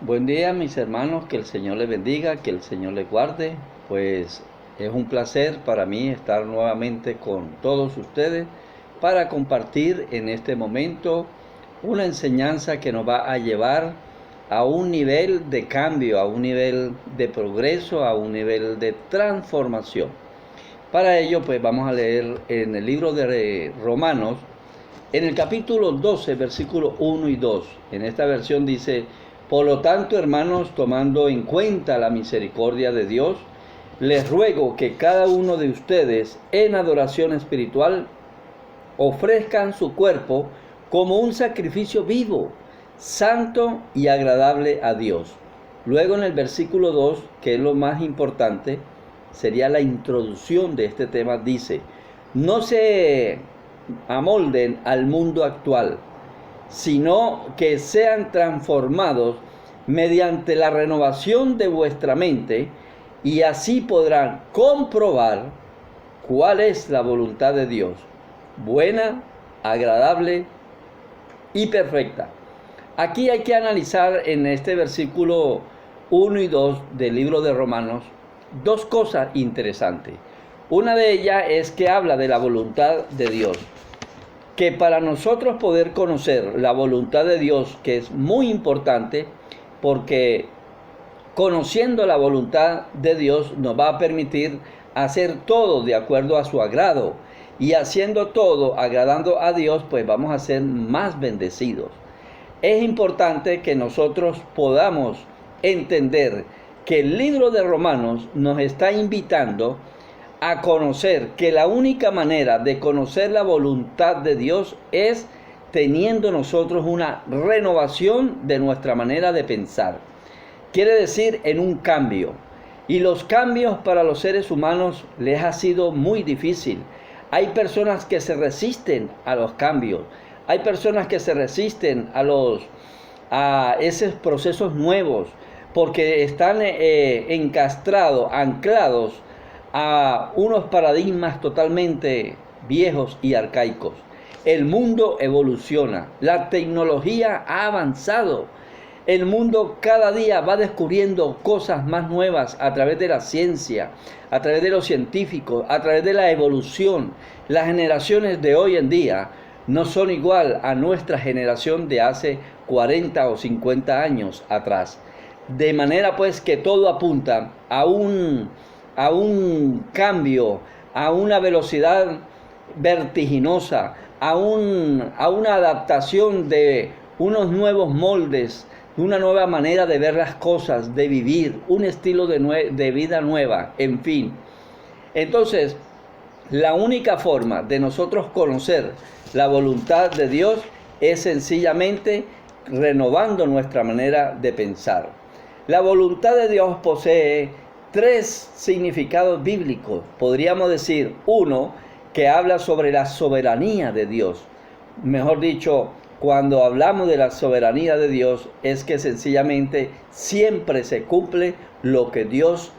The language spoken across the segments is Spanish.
Buen día, mis hermanos, que el Señor les bendiga, que el Señor les guarde. Pues es un placer para mí estar nuevamente con todos ustedes para compartir en este momento una enseñanza que nos va a llevar a un nivel de cambio, a un nivel de progreso, a un nivel de transformación. Para ello, pues vamos a leer en el libro de Romanos, en el capítulo 12, versículos 1 y 2. En esta versión dice: por lo tanto, hermanos, tomando en cuenta la misericordia de Dios, les ruego que cada uno de ustedes en adoración espiritual ofrezcan su cuerpo como un sacrificio vivo, santo y agradable a Dios. Luego en el versículo 2, que es lo más importante, sería la introducción de este tema, dice: no se amolden al mundo actual, sino que sean transformados mediante la renovación de vuestra mente, y así podrán comprobar cuál es la voluntad de Dios, buena, agradable y perfecta. Aquí hay que analizar en este versículo 1 y 2 del libro de Romanos dos cosas interesantes. Una de ellas es que habla de la voluntad de Dios, que para nosotros poder conocer la voluntad de Dios, que es muy importante, porque conociendo la voluntad de Dios nos va a permitir hacer todo de acuerdo a su agrado, y haciendo todo agradando a Dios, pues vamos a ser más bendecidos. Es importante que nosotros podamos entender que el libro de Romanos nos está invitando a conocer que la única manera de conocer la voluntad de Dios es teniendo nosotros una renovación de nuestra manera de pensar. Quiere decir en un cambio. Y los cambios para los seres humanos les ha sido muy difícil. Hay personas que se resisten a los cambios. Hay personas que se resisten a esos procesos nuevos porque están encastrados, anclados a unos paradigmas totalmente viejos y arcaicos. El mundo evoluciona, la tecnología ha avanzado, el mundo cada día va descubriendo cosas más nuevas a través de la ciencia, a través de los científicos, a través de la evolución. Las generaciones de hoy en día no son igual a nuestra generación de hace 40 o 50 años atrás. De manera pues que todo apunta a un cambio, a una velocidad vertiginosa, a una adaptación de unos nuevos moldes, una nueva manera de ver las cosas, de vivir, un estilo de vida nueva, en fin. Entonces, la única forma de nosotros conocer la voluntad de Dios es sencillamente renovando nuestra manera de pensar. La voluntad de Dios posee tres significados bíblicos. Podríamos decir, uno, que habla sobre la soberanía de Dios. Mejor dicho, cuando hablamos de la soberanía de Dios, es que sencillamente siempre se cumple lo que Dios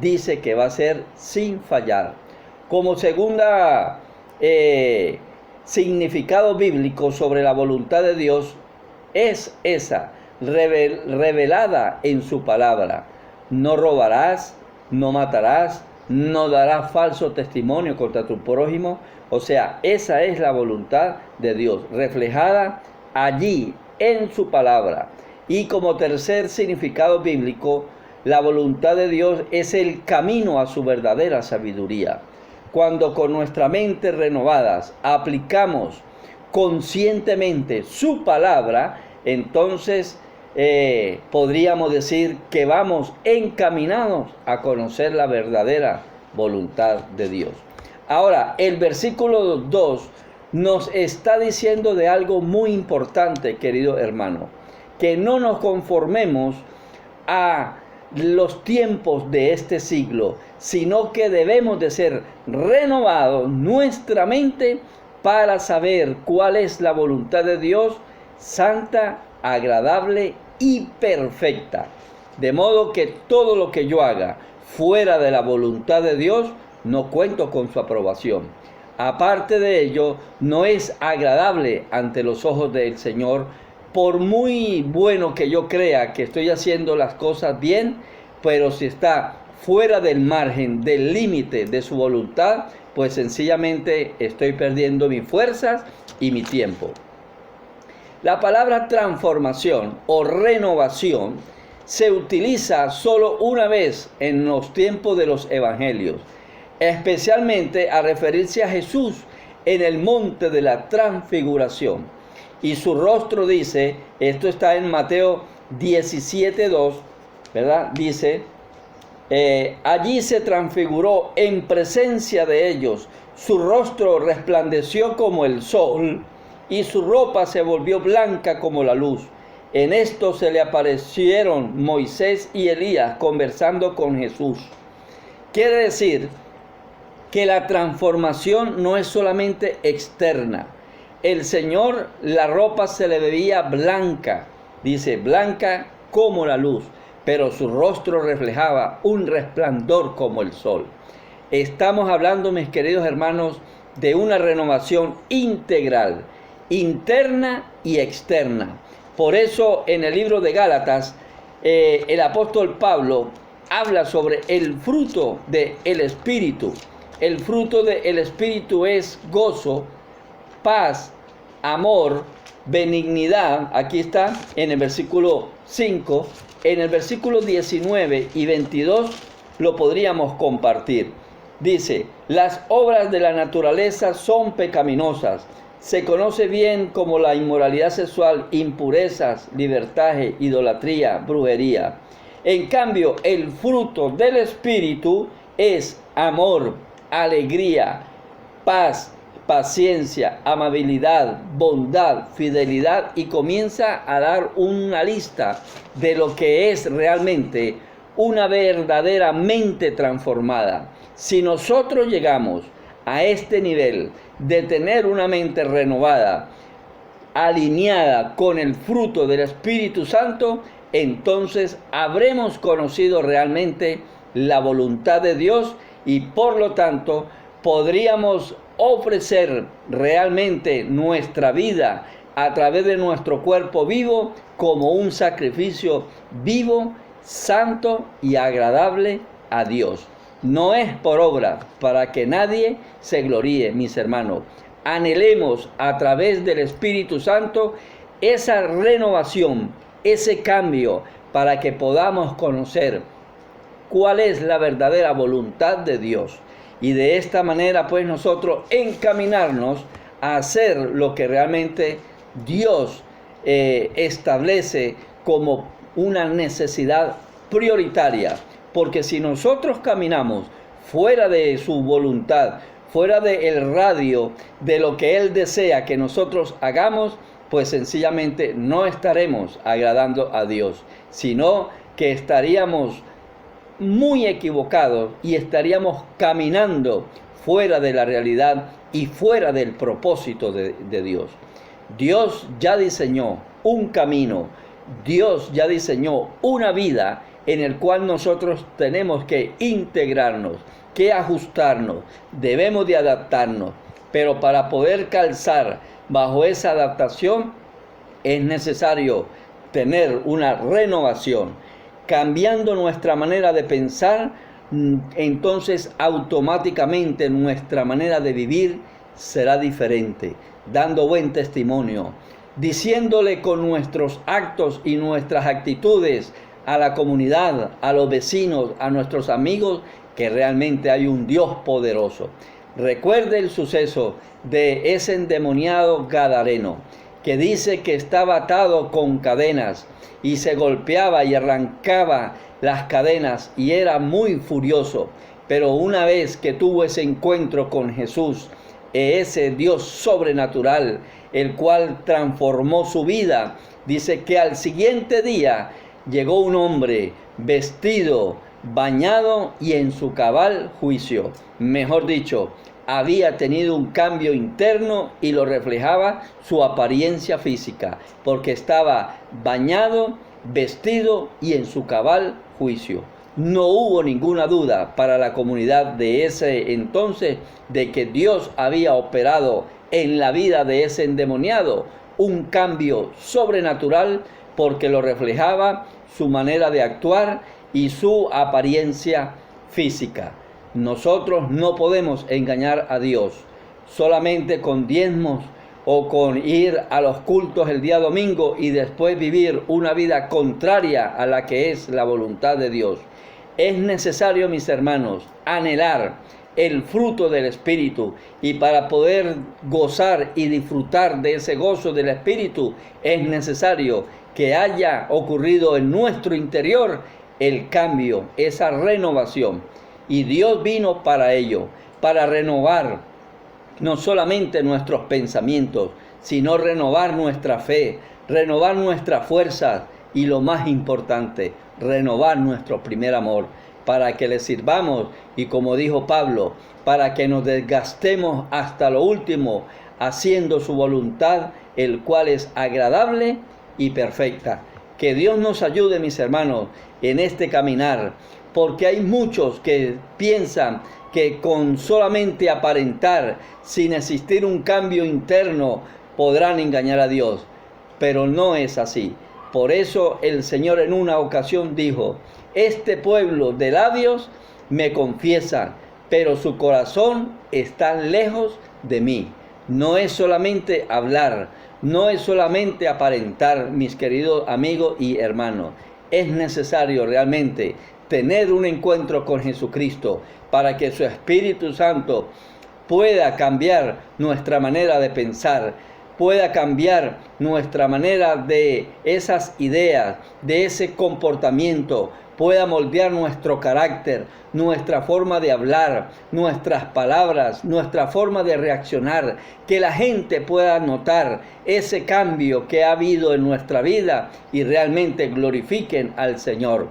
dice que va a hacer sin fallar. Como segunda significado bíblico sobre la voluntad de Dios, es esa, revelada en su palabra. No robarás, no matarás, no darás falso testimonio contra tu prójimo. O sea, esa es la voluntad de Dios, reflejada allí en su palabra. Y como tercer significado bíblico, la voluntad de Dios es el camino a su verdadera sabiduría. Cuando con nuestra mente renovadas aplicamos conscientemente su palabra, entonces podríamos decir que vamos encaminados a conocer la verdadera voluntad de Dios. Ahora, el versículo 2 nos está diciendo de algo muy importante, querido hermano, que no nos conformemos a los tiempos de este siglo, sino que debemos de ser renovados nuestra mente para saber cuál es la voluntad de Dios, santa, agradable y perfecta. De modo que todo lo que yo haga fuera de la voluntad de Dios, no cuento con su aprobación. Aparte de ello, no es agradable ante los ojos del Señor por muy bueno que yo crea que estoy haciendo las cosas bien, pero si está fuera del margen, del límite de su voluntad, pues sencillamente estoy perdiendo mis fuerzas y mi tiempo. La palabra transformación o renovación se utiliza solo una vez en los tiempos de los evangelios, especialmente a referirse a Jesús en el monte de la transfiguración. Y su rostro dice, esto está en Mateo 17:2, ¿verdad? Dice, allí se transfiguró en presencia de ellos, su rostro resplandeció como el sol y su ropa se volvió blanca como la luz. En esto se le aparecieron Moisés y Elías conversando con Jesús. Quiere decir que la transformación no es solamente externa. El Señor, la ropa se le veía blanca, dice, blanca como la luz, pero su rostro reflejaba un resplandor como el sol. Estamos hablando, mis queridos hermanos, de una renovación integral, interna y externa. Por eso en el libro de Gálatas, el apóstol Pablo habla sobre el fruto del Espíritu. El fruto del Espíritu es gozo, paz, amor, benignidad. Aquí está en el versículo 5. En el versículo 19 y 22 lo podríamos compartir. Dice, las obras de la naturaleza son pecaminosas. Se conoce bien como la inmoralidad sexual, impurezas, libertinaje, idolatría, brujería. En cambio, el fruto del Espíritu es amor, alegría, paz, paciencia, amabilidad, bondad, fidelidad, y comienza a dar una lista de lo que es realmente una verdadera mente transformada. Si nosotros llegamos a este nivel de tener una mente renovada, alineada con el fruto del Espíritu Santo, entonces habremos conocido realmente la voluntad de Dios y por lo tanto podríamos ofrecer realmente nuestra vida a través de nuestro cuerpo vivo como un sacrificio vivo, santo y agradable a Dios. No es por obra para que nadie se gloríe, mis hermanos. Anhelemos a través del Espíritu Santo esa renovación, ese cambio, para que podamos conocer cuál es la verdadera voluntad de Dios. Y de esta manera, pues, nosotros encaminarnos a hacer lo que realmente Dios establece como una necesidad prioritaria. Porque si nosotros caminamos fuera de su voluntad, fuera del radio de lo que Él desea que nosotros hagamos, pues sencillamente no estaremos agradando a Dios, sino que estaríamos muy equivocados y estaríamos caminando fuera de la realidad y fuera del propósito de Dios. Dios ya diseñó un camino, Dios ya diseñó una vida en el cual nosotros tenemos que integrarnos, que ajustarnos, debemos de adaptarnos, pero para poder calzar bajo esa adaptación es necesario tener una renovación. Cambiando nuestra manera de pensar, entonces automáticamente nuestra manera de vivir será diferente, dando buen testimonio, diciéndole con nuestros actos y nuestras actitudes a la comunidad, a los vecinos, a nuestros amigos, que realmente hay un Dios poderoso. Recuerde el suceso de ese endemoniado gadareno, que dice que estaba atado con cadenas y se golpeaba y arrancaba las cadenas y era muy furioso. Pero una vez que tuvo ese encuentro con Jesús, ese Dios sobrenatural, el cual transformó su vida, dice que al siguiente día llegó un hombre vestido, bañado y en su cabal juicio. Mejor dicho, había tenido un cambio interno y lo reflejaba su apariencia física, porque estaba bañado, vestido y en su cabal juicio. No hubo ninguna duda para la comunidad de ese entonces de que Dios había operado en la vida de ese endemoniado, un cambio sobrenatural porque lo reflejaba su manera de actuar y su apariencia física. Nosotros no podemos engañar a Dios solamente con diezmos o con ir a los cultos el día domingo y después vivir una vida contraria a la que es la voluntad de Dios. Es necesario, mis hermanos, anhelar el fruto del Espíritu, y para poder gozar y disfrutar de ese gozo del Espíritu es necesario que haya ocurrido en nuestro interior el cambio, esa renovación. Y Dios vino para ello, para renovar no solamente nuestros pensamientos, sino renovar nuestra fe, renovar nuestras fuerzas y lo más importante, renovar nuestro primer amor, para que le sirvamos y, como dijo Pablo, para que nos desgastemos hasta lo último, haciendo su voluntad, el cual es agradable y perfecta. Que Dios nos ayude, mis hermanos, en este caminar, porque hay muchos que piensan que con solamente aparentar, sin existir un cambio interno, podrán engañar a Dios. Pero no es así. Por eso el Señor en una ocasión dijo: este pueblo de labios me confiesa, pero su corazón está lejos de mí. No es solamente hablar, no es solamente aparentar, mis queridos amigos y hermanos. Es necesario realmente tener un encuentro con Jesucristo para que su Espíritu Santo pueda cambiar nuestra manera de pensar, pueda cambiar nuestra manera de esas ideas, de ese comportamiento, pueda moldear nuestro carácter, nuestra forma de hablar, nuestras palabras, nuestra forma de reaccionar, que la gente pueda notar ese cambio que ha habido en nuestra vida y realmente glorifiquen al Señor.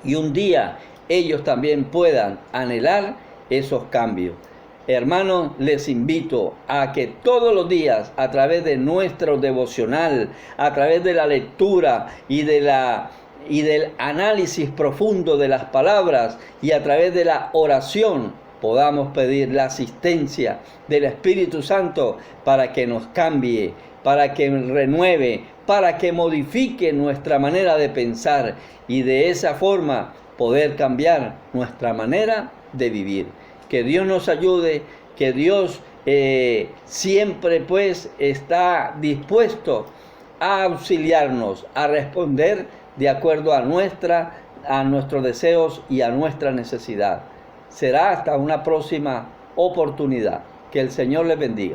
Y un día ellos también puedan anhelar esos cambios. Hermanos, les invito a que todos los días, a través de nuestro devocional, a través de la lectura y del análisis profundo de las palabras y a través de la oración, podamos pedir la asistencia del Espíritu Santo para que nos cambie, para que renueve, para que modifique nuestra manera de pensar y de esa forma poder cambiar nuestra manera de vivir. Que Dios nos ayude, que Dios siempre pues está dispuesto a auxiliarnos, a responder de acuerdo a nuestros deseos y a nuestra necesidad. Será hasta una próxima oportunidad. Que el Señor les bendiga.